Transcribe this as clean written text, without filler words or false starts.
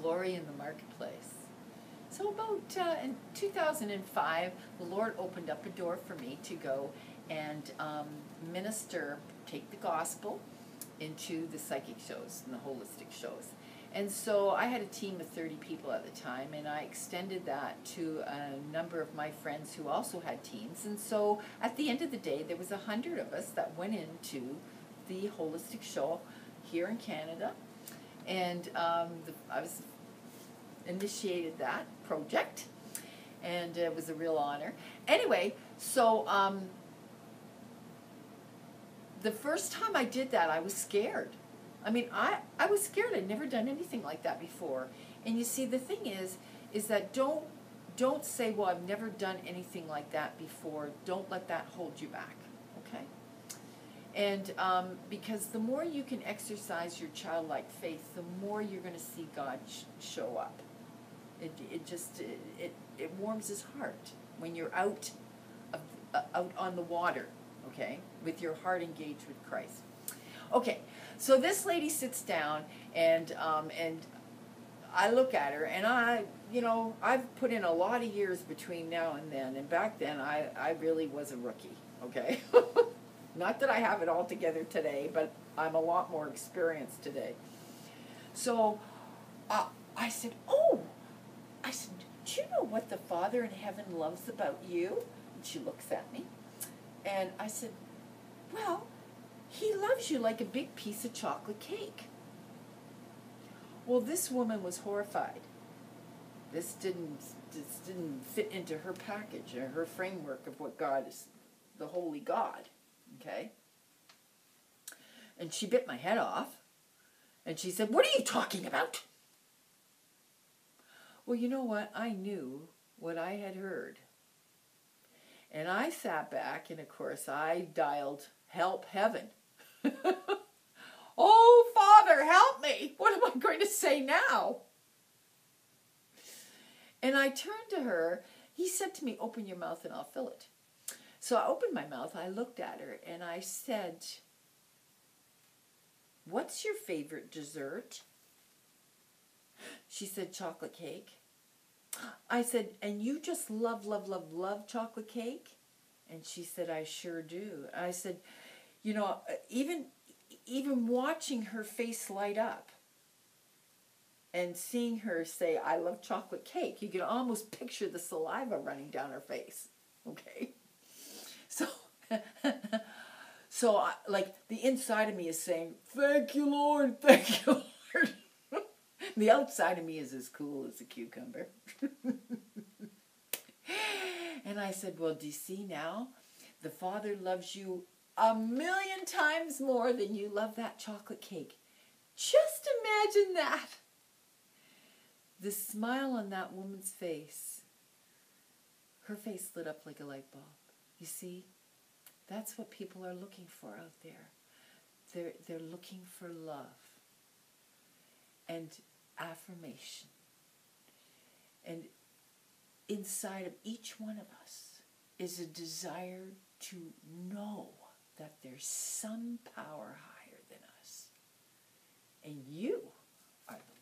Glory in the Marketplace. So about in 2005, the Lord opened up a door for me to go and minister, take the gospel into the psychic shows and the holistic shows. And so I had a team of 30 people at the time, and I extended that to a number of my friends who also had teams. And so at the end of the day, there was 100 of us that went into the holistic show here in Canada. And I was initiated that project, and it was a real honor. Anyway, so the first time I did that, I was scared. I mean, I was scared. I'd never done anything like that before. And you see, the thing is that don't say, well, I've never done anything like that before. Don't let that hold you back, okay? And because the more you can exercise your childlike faith, the more you're going to see God show up. It warms his heart when you're out on the water, okay, with your heart engaged with Christ. Okay, so this lady sits down, and I look at her, and I've put in a lot of years between now and then, and back then I really was a rookie, okay? Not that I have it all together today, but I'm a lot more experienced today. So I said, do you know what the Father in heaven loves about you? And she looks at me, and I said, well, he loves you like a big piece of chocolate cake. Well, this woman was horrified. This didn't fit into her package or her framework of what God is, the holy God, okay? And she bit my head off, and she said, what are you talking about? Well, you know what? I knew what I had heard. And I sat back, and of course I dialed help heaven. Oh, Father, help me. What am I going to say now? And I turned to her. He said to me, open your mouth and I'll fill it. So I opened my mouth, I looked at her, and I said, what's your favorite dessert? She said, chocolate cake. I said, and you just love, love, love, love chocolate cake? And she said, I sure do. I said, you know, even watching her face light up and seeing her say, I love chocolate cake, you can almost picture the saliva running down her face, okay? So like, the inside of me is saying, thank you, Lord, thank you, Lord. The outside of me is as cool as a cucumber. And I said, well, do you see now? The Father loves you 1,000,000 times more than you love that chocolate cake. Just imagine that. The smile on that woman's face, her face lit up like a light bulb. You see, that's what people are looking for out there. They're looking for love and affirmation. And inside of each one of us is a desire to know that there's some power higher than us. And you are the